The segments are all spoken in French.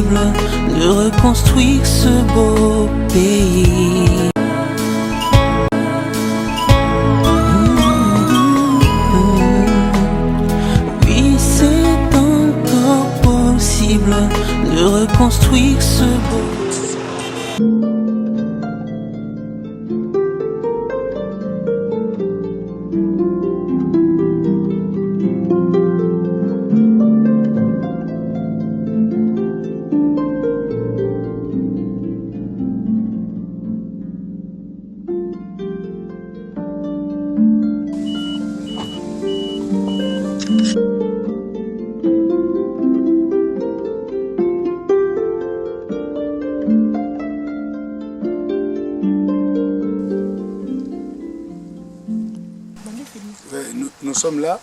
possible de reconstruire ce beau pays. Oui, c'est encore possible de reconstruire ce beau pays. Nous sommes là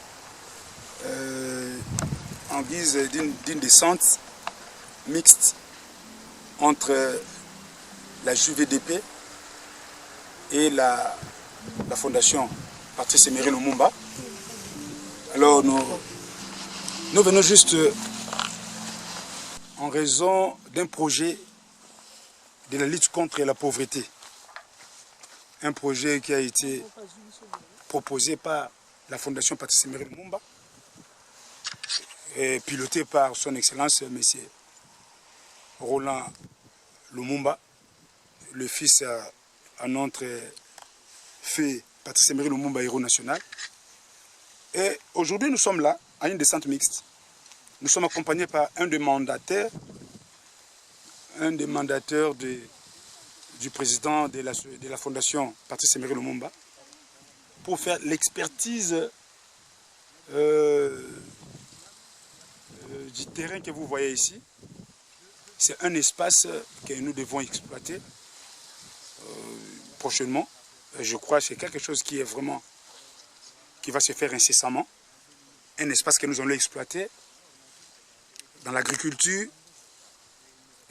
en guise d'une descente mixte entre la JVDP et la fondation Patrice Emery Lumumba. Alors nous venons juste en raison d'un projet de la lutte contre la pauvreté. Un projet qui a été proposé par la fondation Patrice Emery Lumumba et piloté par son excellence M. Roland Lumumba, le fils à notre fait Patrice Emery Lumumba, héros national. Et aujourd'hui nous sommes là à une descente mixte. Nous sommes accompagnés par un des mandataires du président de la fondation Patrice Emery Lumumba, pour faire l'expertise du terrain que vous voyez ici. C'est un espace que nous devons exploiter prochainement. Je crois que c'est quelque chose qui va se faire incessamment. Un espace que nous allons exploiter dans l'agriculture.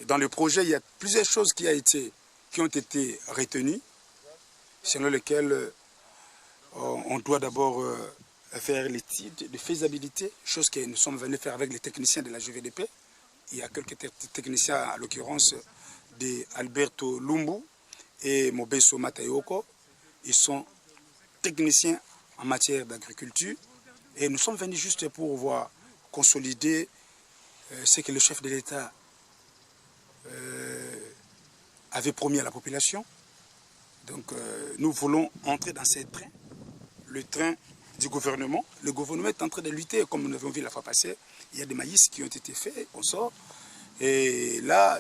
Dans le projet, il y a plusieurs choses qui ont été retenues, selon lesquelles on doit d'abord faire l'étude de faisabilité, chose que nous sommes venus faire avec les techniciens de la JVDP. Il y a quelques techniciens, à l'occurrence d'Alberto Lumbu et Mobeso Matayoko. Ils sont techniciens en matière d'agriculture. Et nous sommes venus juste pour voir consolider ce que le chef de l'État avait promis à la population. Donc nous voulons entrer dans ces trains. Le train du gouvernement. Le gouvernement est en train de lutter, comme nous l'avons vu la fois passée. Il y a des maïs qui ont été faits, on sort. Et là,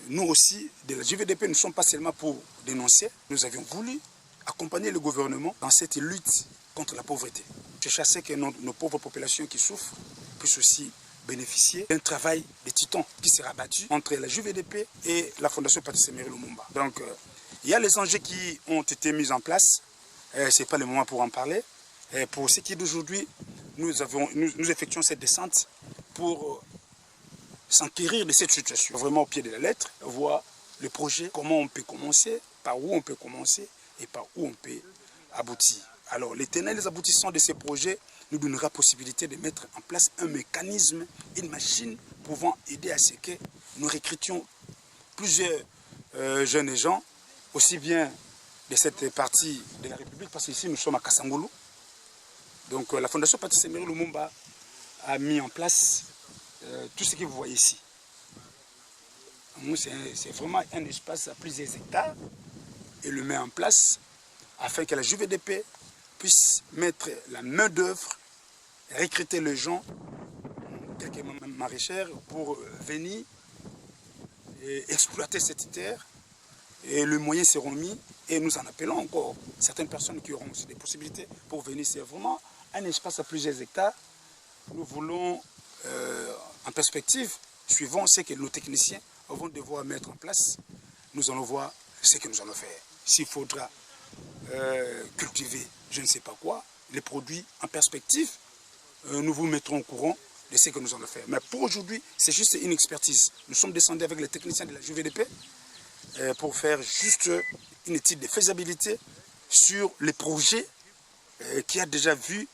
nous aussi, de la JVDP, nous ne sommes pas seulement pour dénoncer. Nous avions voulu accompagner le gouvernement dans cette lutte contre la pauvreté. Je sais que nos pauvres populations qui souffrent puissent aussi bénéficier d'un travail de titan qui sera battu entre la JVDP et la fondation Patrice Emery Lumumba. Donc, il y a les enjeux qui ont été mis en place. Ce n'est pas le moment pour en parler. Pour ce qui est d'aujourd'hui, nous effectuons cette descente pour s'enquérir de cette situation. Vraiment au pied de la lettre, voir le projet, comment on peut commencer, par où on peut commencer et par où on peut aboutir. Alors, les tenants et les aboutissants de ces projets nous donnera la possibilité de mettre en place un mécanisme, une machine pouvant aider à ce que nous recrutions plusieurs jeunes gens, aussi bien de cette partie de la République, parce qu'ici nous sommes à Kasangulu. Donc la fondation Patrice Emery Lumumba a mis en place tout ce que vous voyez ici. C'est vraiment un espace à plusieurs hectares et le met en place afin que la JVDP puisse mettre la main d'œuvre, recruter les gens, quelques maraîchers, pour venir et exploiter cette terre. Et les moyens seront mis et nous en appelons encore certaines personnes qui auront aussi des possibilités pour venir. C'est vraiment un espace à plusieurs hectares. Nous voulons, en perspective, suivant ce que nos techniciens vont devoir mettre en place, nous allons voir ce que nous allons faire. S'il faudra cultiver je ne sais pas quoi, les produits en perspective, nous vous mettrons au courant de ce que nous allons faire. Mais pour aujourd'hui, c'est juste une expertise. Nous sommes descendus avec les techniciens de la JVDP pour faire juste une étude de faisabilité sur les projets qui a déjà vu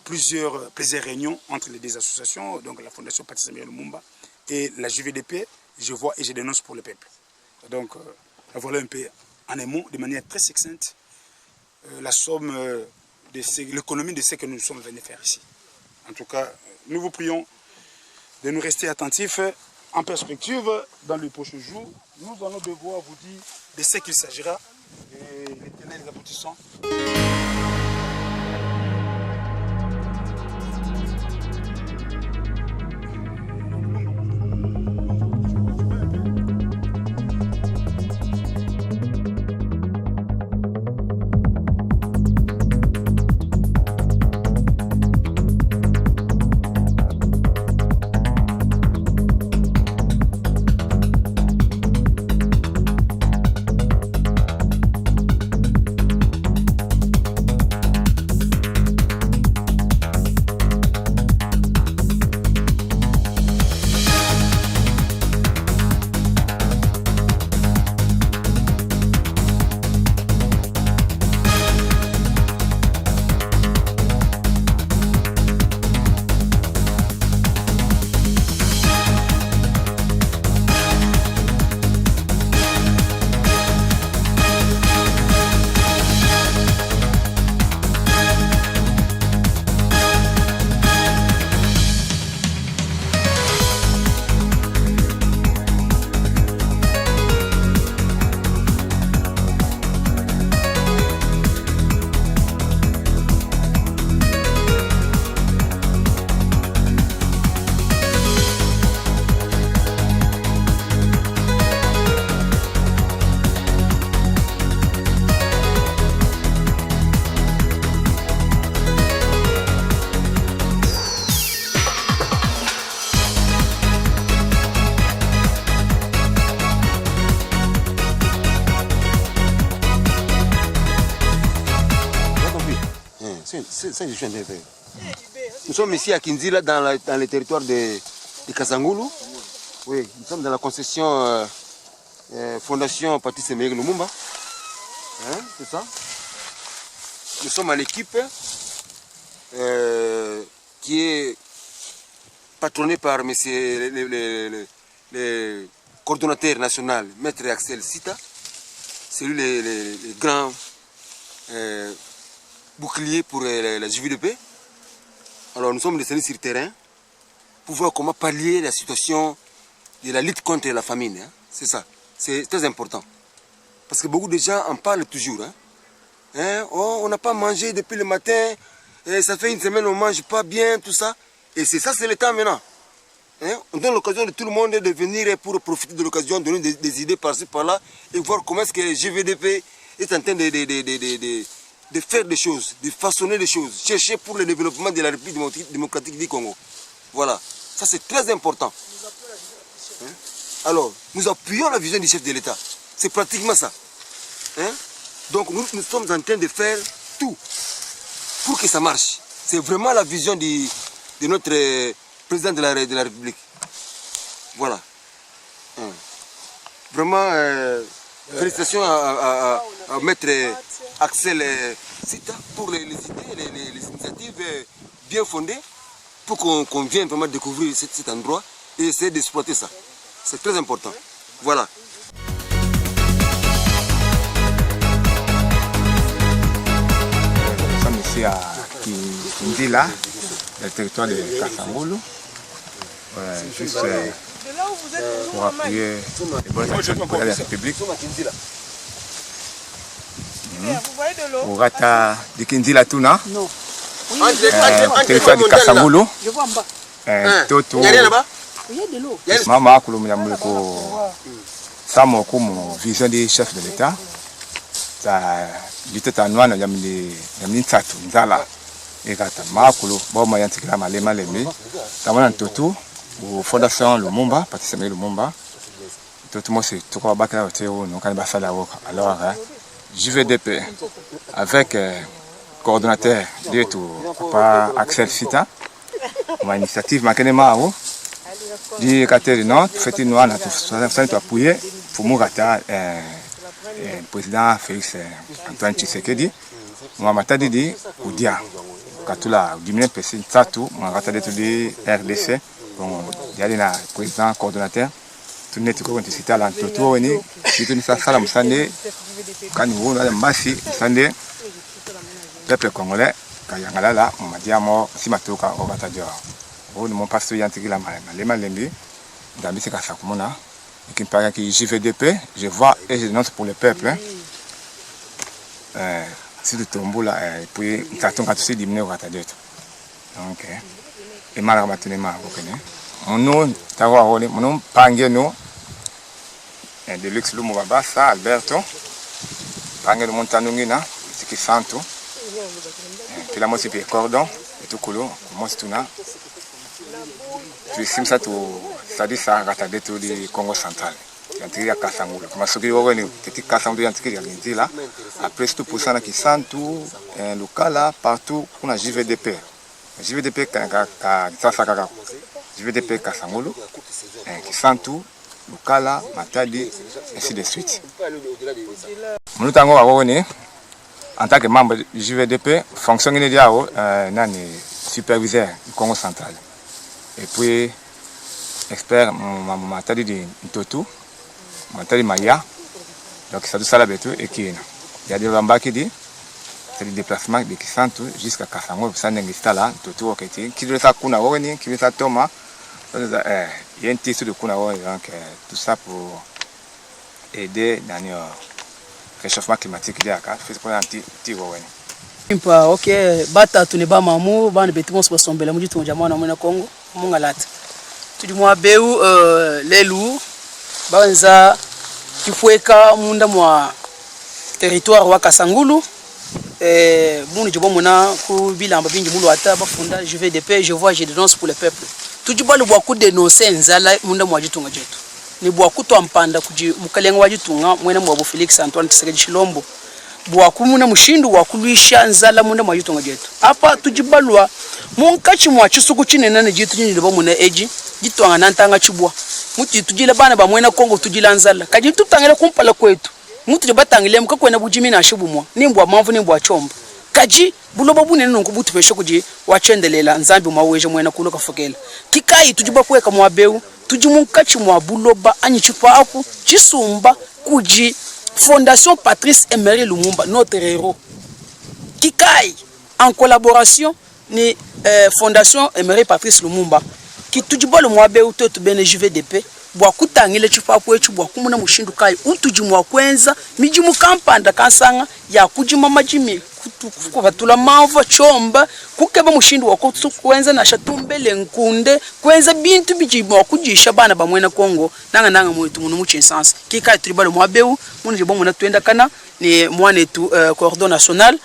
plusieurs réunions entre les deux associations, donc la Fondation Patrice Emery Lumumba et la JVDP, je vois et je dénonce pour le peuple. Donc, voilà un peu en un mot, de manière très succincte, la somme de l'économie de ce que nous sommes venus faire ici. En tout cas, nous vous prions de nous rester attentifs en perspective dans les prochains jours. Nous allons devoir vous dire de ce qu'il s'agira et les tenants et les aboutissants. Nous sommes ici à Kinzila, dans le territoire de Kasangulu. Oui, nous sommes dans la concession Fondation Patrice Emery Lumumba. Hein, c'est ça. Nous sommes à l'équipe qui est patronnée par monsieur le coordonnateur national, Maître Axel Sita. C'est lui le grand bouclier pour la JVDP. Alors nous sommes descendus sur le terrain pour voir comment pallier la situation de la lutte contre la famine. Hein. C'est ça, c'est très important. Parce que beaucoup de gens en parlent toujours. Hein. Hein? Oh, on n'a pas mangé depuis le matin, et ça fait une semaine on ne mange pas bien, tout ça. Et c'est ça, c'est le temps maintenant. Hein? On donne l'occasion de tout le monde de venir pour profiter de l'occasion, donner des idées par-ci, par-là, et voir comment est-ce que le JVDP est en train de faire des choses, de façonner des choses, chercher pour le développement de la République démocratique du Congo. Voilà, ça c'est très important. Hein? Alors, nous appuyons la vision du chef de l'État. C'est pratiquement ça. Hein? Donc nous sommes en train de faire tout pour que ça marche. C'est vraiment la vision de notre président de la République. Voilà. Hein? Vraiment, félicitations à Maître Axel Sita pour les idées, les initiatives bien fondées pour qu'on vienne vraiment découvrir cet endroit et essayer d'exploiter ça. C'est très important. Voilà. Nous sommes ici à Kinzila, le territoire de Kasangulu. Juste pour appuyer les bonnes actions du président de la République. Au Rata de Kinzila Tuna, territoire de Kasangulu. Toto Mama Kulumia Muleko Samo comme vision des chefs de l'État. Ça lutte à noix, Yamini Tatu, Nzala, et Gata Makulu, Boma Yantikla Malema Lemi, Tamana Toto, ou Fondation Lumumba, Patrice Emery Lumumba. Tout moi c'est tout quoi battre au Théo, nous quand ça la alors JVDP avec coordonnateur de tout Papa Axel Sita, ma initiative Makenema di Kater non, fait une noix, nous appuyer pour Mourata, président Félix Antoine Tshisekedi, moi matadi di Oudia, Katula, 10 minutes, Tatu, moi ratade tout di RDC, bon yali na président coordonnateur tunne tuko ntisita la toto woni kituni sala musande kani wona la masi musande peuple congolais kayangala la madiamo simatoka obatadio woni mon pasteur yantikila malema lembi ndambi se kasa kumona kimpaka ki JVDP je vois et je dénonce pour le peuple si tu tombes là et puis t'attends quand tu sais diminuer au ratadio donc et mara matinema okene mon nom tawa woni mon nom pangeno de luxe lumo babasa Alberto pangeno montanungina siki santo pela mosi pe cordon et tout colo mostuna tu simsa tu sadi sa ratadio to di Congo central yantiria Kasangulu kama soki woni teti Kasangulu yantiria ngizila après tout pour ça na kisantu lokala partout kuna JVDP JVDP ka JVDP Kasangulu Kisantu Lukala Matadi ainsi de suite. Nous tango wawone en tant que membre du JVDP fonctionne diao nani superviseur du Congo central et puis expert Matadi de Ntotu Matadi Maya donc ça tout ça là betu et qui il y a des rambaki di c'est le déplacement de Kisantu jusqu'à Kasangulu ça n'existe là tout oketi qui doit ça kuna woni qui doit Thomas il y a un tissu de kuna woni donc tout ça pour aider dans le réchauffement climatique de aka fait pour anti woni impa OK bata tuneba mamu bana betumo sombela muji tunjama na mwana Kongo mungalata tudi mwa beu lelu banza kifweka munda mwa territoire wa Kasangulu munu jobo mona ku bilamba bingi mulu ata bafunda JVDP je vois je dénonce pour le peuple tujiba le bwaku dénoncer nzala munda mwa jitunga jetu ni bwaku to ampanda kuji mukalenga wa jitunga mwena mwa Felix Antoine Tshisekedi Tshilombo bwaku muna mushindu wa kulwisha nzala munda mwa jitunga jetu apa tujibalwa munkachi mwa chisuku chinena ne jitu nyini bo muna eji jitwanga nantanga chibwa muti tujila bana ba mwena Kongo tujila nzala kaji tutangela kumpala kwetu mutu batangile muka kwena bujimi na shibumwa nimbwa mavu nimbwa chomba kaji bulobo bunene nonkubutu pesho kuji wachendelela nzambi maweje mwena kuno kafokela kikai tujiba kweka mwabeu tujimunkachi mwa buloba anyichipa aku chisumba kuji Fondation Patrice Emery Lumumba notre héros kikai en collaboration ni Fondation Emery Patrice Lumumba ki tujiba le mwabeu to bene JVDP bwa kutangile chipapo echu bwa kumuna mushindu kai utujimwa kwenza mijimu kampanda kansanga ya kujima majimi kuvatula mava chomba kukeba mushindu wako kwenza na shatumbele nkunde kwenza bintu bijimwa kujisha bana ba mwena Kongo nanga mwetu munu muchensansi kika tribal mwabeu munu jibo muna twenda kana ni mwane tu cordon national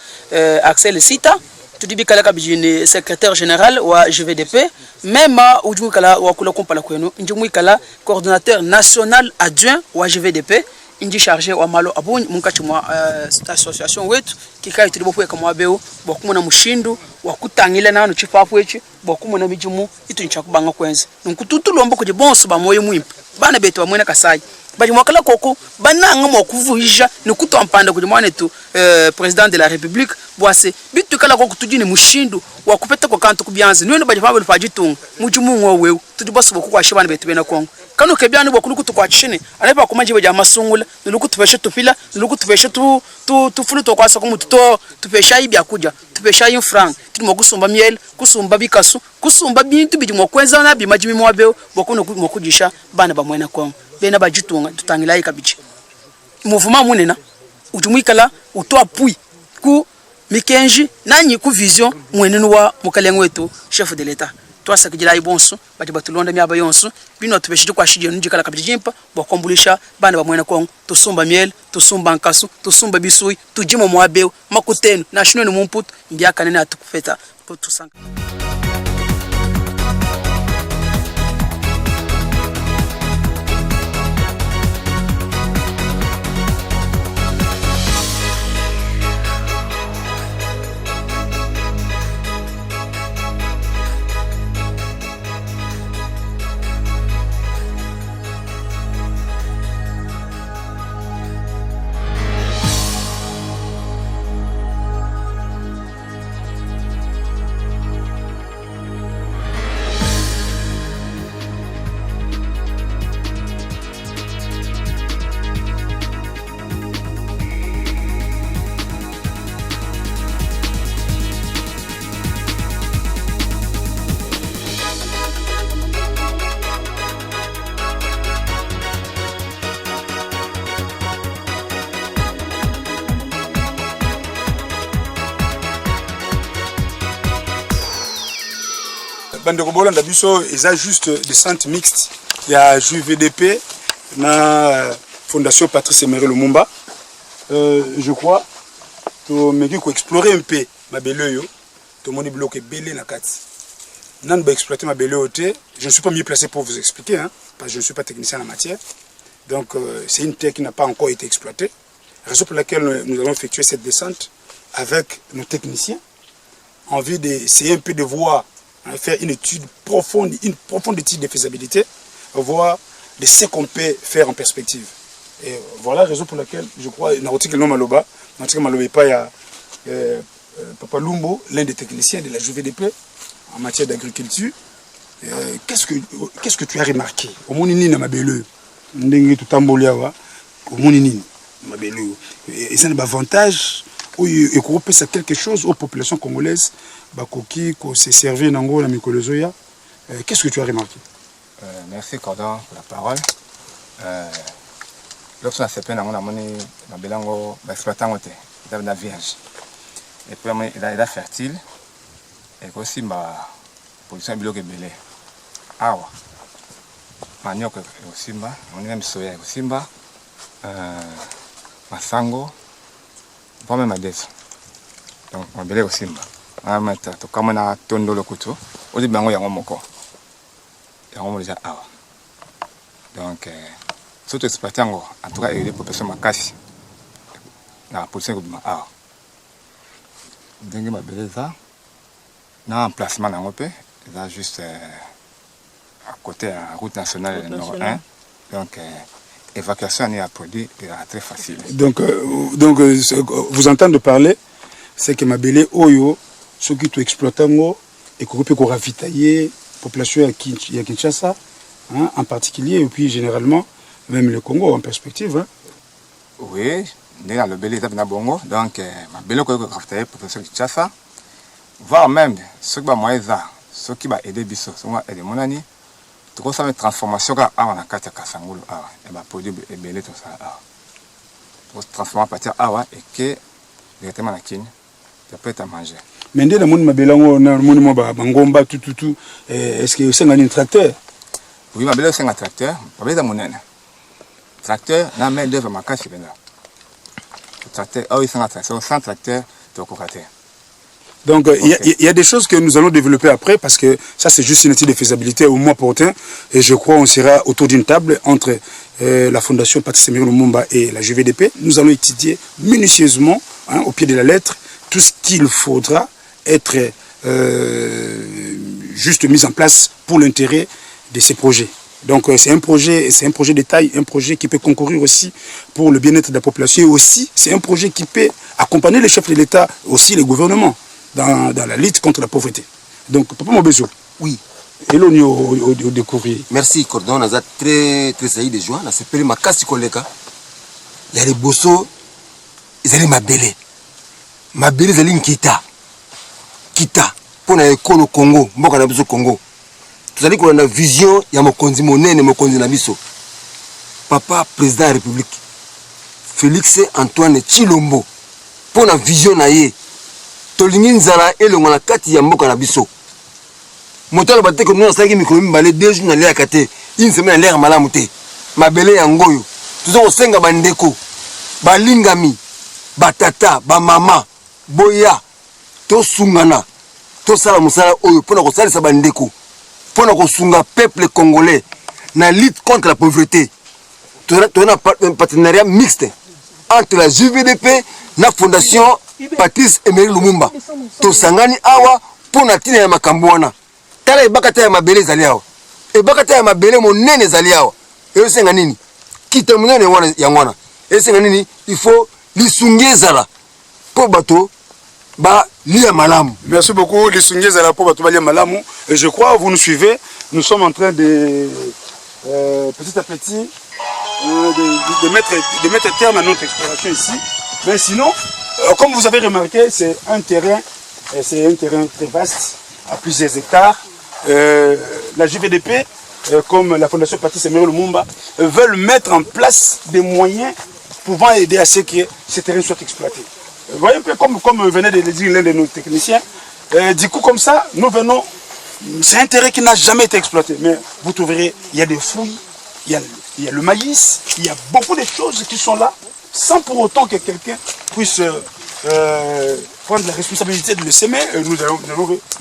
Axel Sita tudi kala kabijini secrétaire général wa JVDP même ujumu kala wakula kompala kwenu njumu kala coordonnateur national adjoint wa JVDP inji chargé wa malo abunyi munkachi mwa association wetu kikai tulibo kweka mwabeo bokumuna mushindu wakutangile nanu chipapu echi bokumuna mijumu itu nchakubanga kwenza nkututulomba kuje bonso ba moyo mwimpa bana betu bamwena Kasai baji mwakala koko bananga mwakuvuhisha nikuto mpanda kuje mwane tu président de la république boase bitu kala koko tujini mushindu wakupeta kwa kantu kubyanze niwe baji pabwe pajitunga mujumu ngwewe tudiboso boku kwa shibana betu bena Kongo kanu kebyani bokulu kwa chine alepa kumanje baje amasungula niluku tupeshe tupila niluku tupeshe tufulu to kwasa kumutu to tupesha ibya kuja tupesha infrang tulimo kusumba miel kusumba bikasu kusumba bintu biji mokwenza na bimajimi mwabeo bokuno mokujisha bana bamwena Kongo bena bajitunga tutangila ikabichi mouvement munena ujumuikala utoa pui ku mikenji nanyi ku vision mwenenu wa mukalengo wetu chef de l'état twasa kijila ibonso bati batulonda myaba yonso bino tubeshitu kwa shije njikala kabijimpa bokombulisha bana bamwena Kongo tusumba miel tusumba nkasu tusumba bisui tujimo mwabeo makutenu na shinwe ni mumputu mbiaka nene atukufeta potusanga bandeko bolanda biso eza juste des centres mixtes. Il y a JVDP na Fondation Patrice Emery Lumumba. Je crois to meki ko explorer un peu mabele yo to moni bloqué belé na kati. Nan ba exploiter mabele oté, je ne suis pas mieux placé pour vous expliquer hein, parce que je ne suis pas technicien en la matière. Donc c'est une terre qui n'a pas encore été exploitée. Raison pour laquelle nous allons effectuer cette descente avec nos techniciens, envie d'essayer un peu de voir, hein, faire une profonde étude de faisabilité, voir de ce qu'on peut faire en perspective. Et voilà la raison pour laquelle je crois, Narotik Elno Maloba, Narotik Maloba il y a Papa Lumbo, l'un des techniciens de la JVDP en matière d'agriculture. Qu'est-ce que tu as remarqué au Monini na Mabele, Ndengi Tutambolia, au Monini Mabele, et c'est un avantage. Et qu'on repose quelque chose aux populations congolaises, Bakoki, qu'on s'est servi dans la Mikolozoya. Qu'est-ce que tu as remarqué? Merci Cordon pour la parole. Lorsqu'on a fait peine, on a mené dans Belango, exploitant la vierge. Et puis il est fertile. Et aussi ma production de belé. Awa. Manioc aussi, on est même soya aussi, masango. Pas même à des. Donc, on belé aussi. On va mettre comme on a tondo le couteau. Au début, on y a un moko. Et on va déjà avoir. Donc, surtout exploiter en tout cas, il y a des populations ma casse. La position que je m'ai avoir. Donc, ma belé ça. Dans l'emplacement dans le pays, il y a juste à côté de la route nationale numéro 1. Donc, l'évacuation est à produit très facile. Donc, vous entendez parler, c'est que Mabele Oyo, ceux qui ont exploité et qu'on peut ravitailler la population à Kinshasa, hein, en particulier, et puis généralement, même le Congo en perspective. Hein. Oui, dans le Belé, il y a Bongo, donc Mabele Oyo ravitailler la population de Kinshasa, voire même ceux qui ont ceux qui ont aidé Bisso, ceux qui ont aidé Monani. Tout ça, une transformation quand on a quatre Kassangolo, et bah produit et belé tout ça. Pour transformer à partir et que directement la Kine, ça peut être à manger. Mais dès le monde ma belango na monde ma bangomba tout. Est-ce que c'est un tracteur? Oui, ma belle c'est un tracteur. Ma belle c'est mon nène. Tracteur, na main d'œuvre ma casse là. Tracteur, oui c'est un tracteur, sans tracteur, tu vas Donc il y a des choses que nous allons développer après parce que ça c'est juste une étude de faisabilité au moins opportun et je crois qu'on sera autour d'une table entre la Fondation Patrice Emery Lumumba et la JVDP. Nous allons étudier minutieusement, hein, au pied de la lettre, tout ce qu'il faudra être juste mis en place pour l'intérêt de ces projets. Donc c'est un projet de taille, un projet qui peut concourir aussi pour le bien-être de la population et aussi c'est un projet qui peut accompagner les chefs de l'État, aussi les gouvernements. Dans la lutte contre la pauvreté. Donc, Papa Mobezo. Oui. Et l'on est au découvrir. Merci, Cordon. On a très sailli de joie. On a appelé ma casse collègue. Il y a les bossos. Ils allaient m'abéler. M'abéler, ils allaient Kita. Kita. Pour l'école au Congo. Moi, on a besoin au Congo. Tout à l'heure, on a une vision. Il y a mon conduit, mon nez, mon conduit, Nabiso. Papa, président de la République. Félix Antoine Chilombo. Pour la vision, naïe. Tolingi nzala elongo na kati ya mboka na biso. Motala bate ko nona saki mikolo mbale 2 jours na lea kate. Une semaine na lea malamu te. Mabele ya ngoyo. Tuzo kosenga bandeko. Balingami, batata, ba mama, boya. To sungana. To sala musala oyo pona ko salisa bandeko. Pona ko sunga peuple congolais na lutte contre la pauvreté. Tu as un partenariat mixte entre la JVDP et la Fondation Patrice Emery Lumumba. To sangani awa pour na tina ya makambuana. Tala ibakata ya mabele zali awa. Ibakata ya mabele monene zali awa. Eyo senga nini? Kita monene wana ya ngwana. Eyo senga nini? Il faut lisungezala pour bato ba lia malamu. Merci beaucoup lisungezala pour bato ba lia malamu. Et je crois vous nous suivez, nous sommes en train de petit à petit de mettre terme à notre exploration ici. Mais sinon, comme vous avez remarqué, c'est un terrain très vaste, à plusieurs hectares. La JVDP, comme la Fondation Patrice Emery Lumumba, veulent mettre en place des moyens pouvant aider à ce que ces terrains soient exploités. Vous voyez un peu comme venait de le dire l'un de nos techniciens. Du coup, comme ça, nous venons C'est un terrain qui n'a jamais été exploité. Mais vous trouverez, il y a des fouilles, il y a le maïs, il y a beaucoup de choses qui sont là, sans pour autant que quelqu'un puisse prendre la responsabilité de le semer. Nous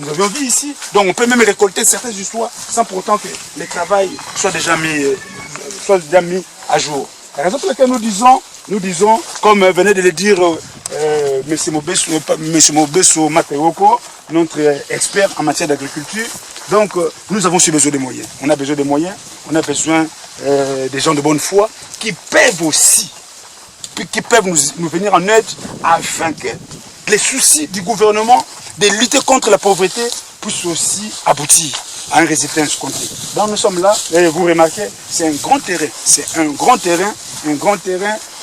avions vu ici. Donc on peut même récolter certaines histoires sans pour autant que le travail soit déjà mis à jour. La raison pour laquelle nous disons, comme venait de le dire M. Mobesso Matewoko, notre expert en matière d'agriculture, donc nous avons aussi besoin de moyens. On a besoin de moyens, on a besoin des gens de bonne foi qui peuvent aussi, qui peuvent nous venir en aide afin que les soucis du gouvernement de lutter contre la pauvreté puissent aussi aboutir à un résultat escompté. Donc nous sommes là, et vous remarquez, c'est un grand terrain,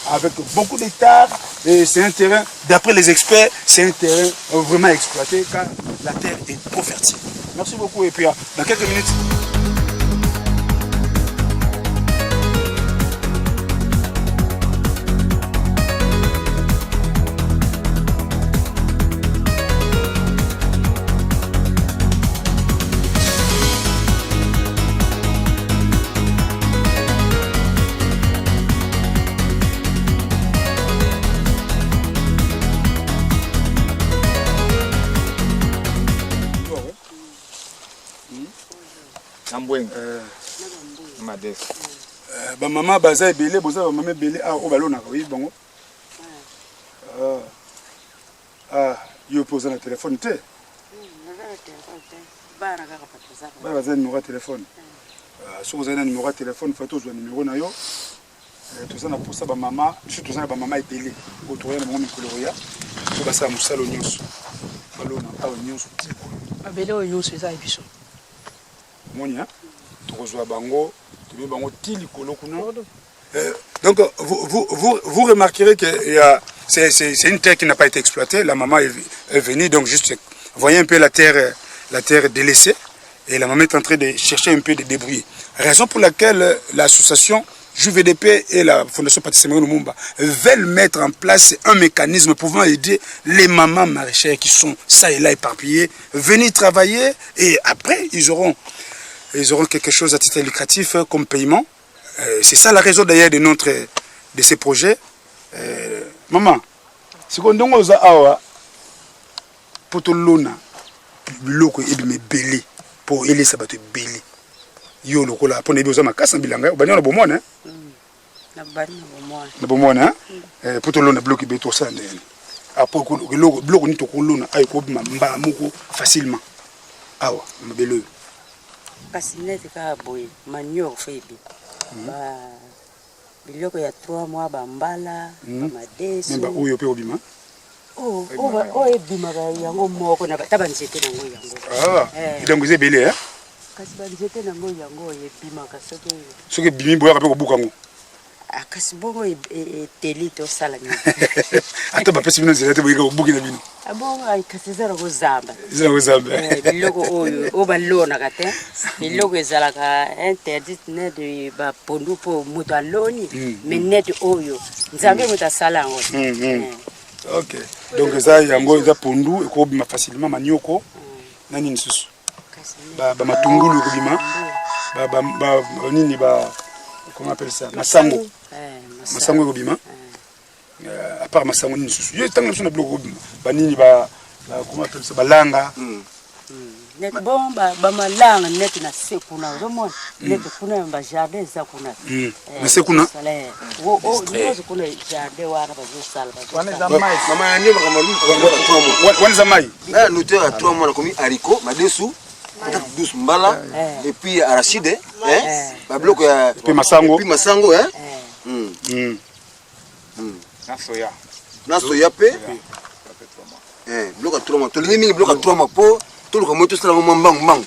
avec beaucoup d'hectares, et c'est un terrain, d'après les experts, c'est un terrain vraiment exploité car la terre est trop fertile. Merci beaucoup et puis dans quelques minutes. Ba maman baza ebele boza ba maman ebele o balona ko yibongo yo posa na téléphone te ba baza numéro téléphone so boza na numéro téléphone faut to zo numéro na yo toza na posa ba maman surtout toza na ba maman ebele o to ya na mo mikolo ya to basa musalo nyonso balona pa nyonso tiko abele o nyonso eza ebiso monia to bango. Donc vous remarquerez que c'est une terre qui n'a pas été exploitée. La maman est venue, donc juste voyez un peu la terre délaissée. Et la maman est en train de chercher un peu de débrouiller. Raison pour laquelle l'association JVDP et la Fondation Patrice Lumumba veulent mettre en place un mécanisme pouvant aider les mamans maraîchères qui sont ça et là éparpillées, venir travailler et après ils auront quelque chose à titre lucratif comme paiement. C'est ça la raison d'ailleurs de ces projets. Maman, si on donne awa pour tout l'ona, l'oko et me belé pour aider ça battre belé. Yo loko la pour ne besoin ma casse en bilanga. Bani on a bomone hein. Na bani na bomone. Na bomone hein. Pour tout l'ona bloqué beto ça ndene. Après que le bloc ni to ko l'ona ay ko mba moko facilement. Awa me belé. Kasi neti ka boy manure febi ba biloko ya 3 mois ba mbala ba madeso memba oyo pe obima ebima ba yango moko na taba nzete nango yango donc c'est belé hein kasi ba nzete nango yango ebima ka soki bimi boya ka pe ko bukango kasi bongo teli to sala ni ata ba pesi bino zela te boyika ko bukina bino abongo ay kasi zara ko zamba biloko oyo o balona ka te biloko ezala ka interdit ne de ba pondu po muto aloni mais net oyo nzambe muta sala ngo OK donc ça yango za pondu e ko bima facilement manioko nani nsusu ba matungulu ko bima ba nini ba comment on appelle ça masango masango ko bima à part masango ni nsusu yo tanga na bloco ba nini ba comment on appelle ça balanga net bon ba malanga net na sekuna uzomona net kuna ba jardin za kuna na sekuna o nyozo kuna jardin wana ba zo sala ba wana za mai mama yanye ba kamalu wana za mai na noté à 3 mois comme haricot madesu douce mbala et puis arachide ba bloco ya puis masango na soya pe bloco 3 mois to lingi bloco 3 mois po tout le monde tout ça mbang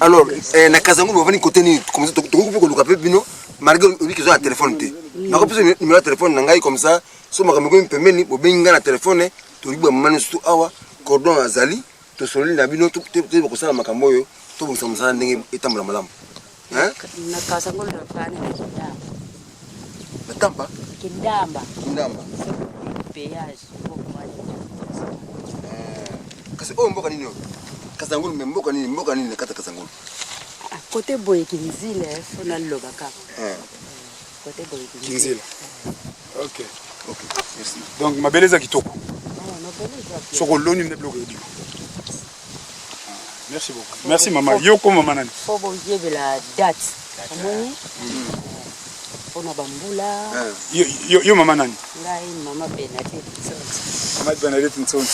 alors na kazangu ba vani côté ni comme ça to ko luka pe bino malgré lui qui a téléphone té na ko pese numéro téléphone na ngai comme ça so makameko mpemeni bo benga na téléphone to liba mani stu awa cordon azali to solili na bino to ko sala makambo yo to bo samsana ndenge etambula malamu na kazangu le fane na tampa kindamba kindamba péage Oh, mboka nini? Kasangulu mboka nini kata Kasangulu? Côté boy Kinzile, on a le baka. Côté boy Kinzile. Ok. Merci. Donc ma beleza kitoko. Soko loni me bloqué. Merci beaucoup. Merci maman. Yo comme maman nani? Faut vous dire la date. Amoni? On a bambula. Yo maman nani? Là, maman Benadette. Maman Benadette Ntsonti.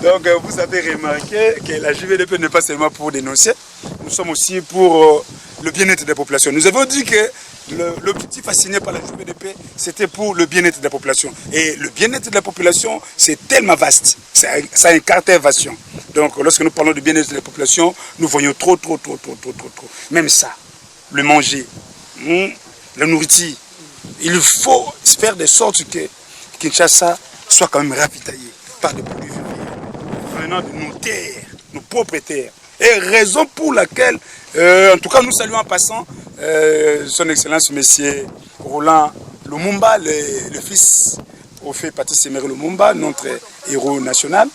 Donc vous avez remarqué que la JVDP n'est pas seulement pour dénoncer, nous sommes aussi pour le bien-être des populations. Nous avons dit que l'objectif assigné par la JVDP, c'était pour le bien-être de la population. Et le bien-être de la population, c'est tellement vaste, ça a une carte d'invasion. Donc lorsque nous parlons du bien-être de la population, nous voyons trop. Même ça, le manger, la nourriture, il faut faire de sorte que Kinshasa soit quand même ravitaillé par des produits venant de nos terres, nos propres terres. Et raison pour laquelle, en tout cas nous saluons en passant son excellence monsieur Roland Lumumba, le fils au fait Patrice Emery Lumumba, notre héros national,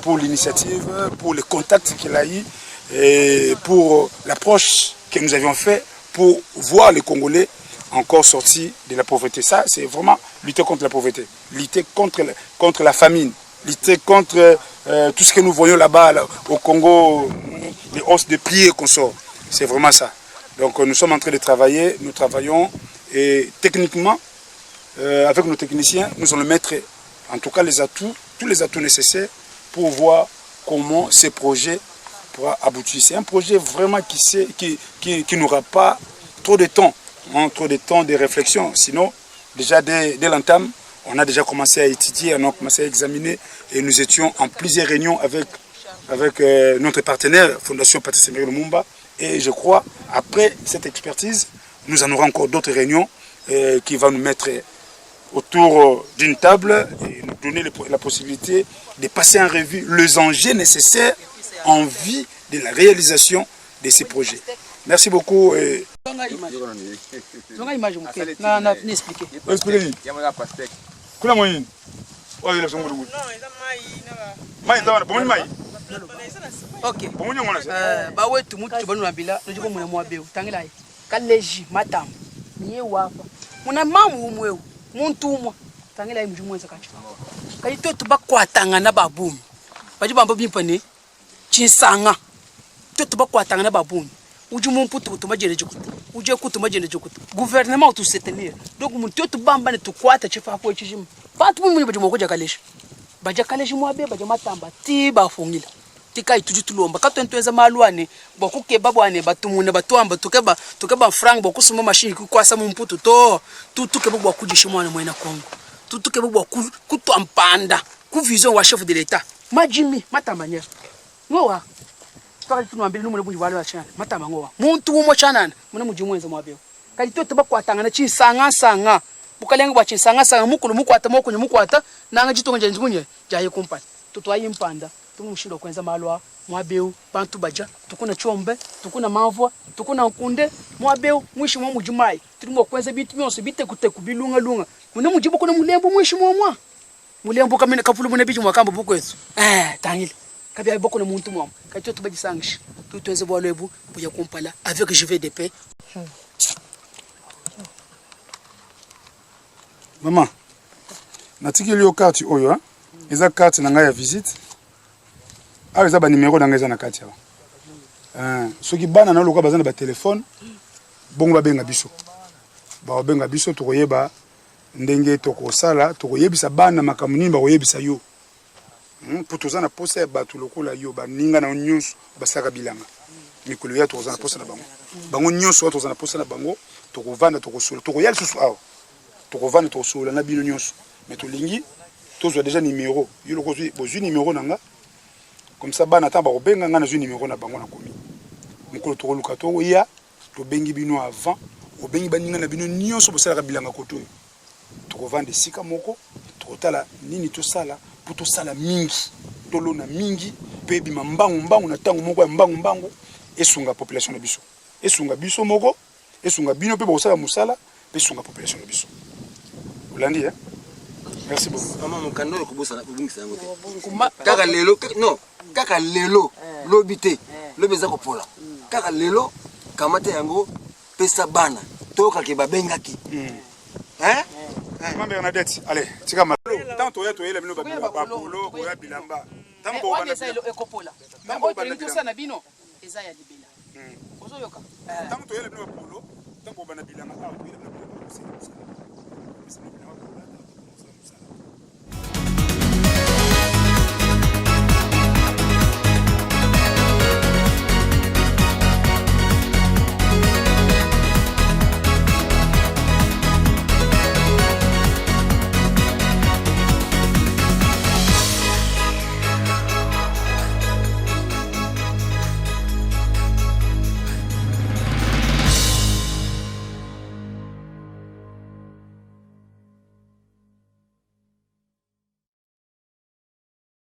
pour l'initiative, pour les contacts qu'il a eu, et pour l'approche que nous avions fait pour voir les Congolais encore sortis de la pauvreté. Ça, c'est vraiment lutter contre la pauvreté, lutter contre la famine, lutter contre tout ce que nous voyons là-bas au Congo, les hausses de prix et qu'on sort. C'est vraiment ça. Donc nous sommes en train de travailler, nous travaillons et techniquement, avec nos techniciens, nous allons mettre en tout cas tous les atouts nécessaires pour voir comment ces projets pourront aboutir. C'est un projet vraiment qui n'aura pas trop de temps, trop de temps de réflexion. Sinon, déjà dès l'entame, on a déjà commencé à étudier, on a commencé à examiner et nous étions en plusieurs réunions avec notre partenaire, Fondation Patrice Emery Lumumba. Et je crois, après cette expertise, nous en aurons encore d'autres réunions qui vont nous mettre autour d'une table et nous donner la possibilité de passer en revue les enjeux nécessaires en vue de la réalisation de ces projets. Merci beaucoup. Kuna mwini? Oyo ile songo lugu. Mai tawana, bomuni mai. OK. Bomuni ngona se. Ba wetu mutu banu nabila, nojiko muna mwabeu. Tangila yi. Kaleji matam. Niye wafa. Muna mamu umweu. Muntu umwa. Tangila yi mjumwenza kacho. Kayito tubakwatanga na babumi. Bajiba mbopini chinsanga. Tubakwatanga na babumi. Uju mumputu kutumajene jikutu. Uje kutumajene jikutu. Gouvernement tout soutenir. Donc mun tout bamba ne tukwata chifa ko chijim. Patu mun baje moko jakaleshi. Baje kaleshi mwabe baje matamba ti bafungila. Tika ituju tulomba katwentueza malwane bokuke babwane batumune batwamba tukeba franc bokusuma machine kukwasa mumputu to tutuke bobwa kujishimwana mwena Kongo. Tutuke bobwa kutwampanda ku vision wa chef de l'état. Majimi matamanya. Ngowa Kwa tunwambili numule bunji wale wachana matama ngowa muntu umo chanana muna mujimwenza mwabeo kali toto bakwatangana chinsanga bukalenga bwa chinsanga mukulu mukwata mokunye mukwata nanga jitonga njengunye jaye kumpata toto ayimpanda tumushindo kwenza malwa mwabeo bantu baja tukuna chombe tukuna mavwa tukuna nkunde mwabeo mwishi mwa mujimai tulimo kwenza bitu byose bite kuteku bilunga muna mujibo kuna mulembo mwishi mwa mulembo kamene kapulu mune biji mwakambo bukwetu tangile kabia boko na muntu mwa kati to bajisangisha tutuweze bwalebu buya kumpala avec JVDP. Maman natikeli yo carte oyo eza carte na ngai ya visite awa eza ba numéro na ngai eza na carte ya soki bana na loka bazana ba téléphone bongo babenga biso tokoyeba ndenge tokosala tokoyebisa bana makamuni ba koyebisa yo pour tozana posa ya bato lokola yo baninga na nyonso basaka bilanga mikolo ya tozana posa na bango nyonso tozana posa na bango tokovanda tokosola tokoyal susu awa tokovanda tokosola na bino nyonso mais tolingi tozwa déjà numéro yo lokozwi bozwi numéro nanga comme ça bana tamba kobenga nga na zwi numéro na bango na komi mukolo tokoluka to ya tobengi bino avant obengi baninga na bino nyonso bosalaka bilanga koto tokovanda sika moko tokotala nini tosala pour tout ça la mingi tolona mingi pe bima mbangu na tango moko ya mbangu esunga population na biso esunga biso moko esunga bino pe bosala musala pe esunga population na biso olandi Merci beaucoup. Maman mon kando ko bosa na ko bungisa ngote. Kaka lelo non, kaka lelo lobité. Lobeza ko pola. Kaka lelo kamate yango pesa bana. Toka ke babengaki. Hein? Maman Bernadette, allez, tika malo. Tant to ya to ele bino ba polo ko ya bilamba. Tant bo bana ekopola. Tango to sana bino eza ya libela. Ozoyoka. Tant to ele bino polo, tant bo bana bilamba ta to ele bino.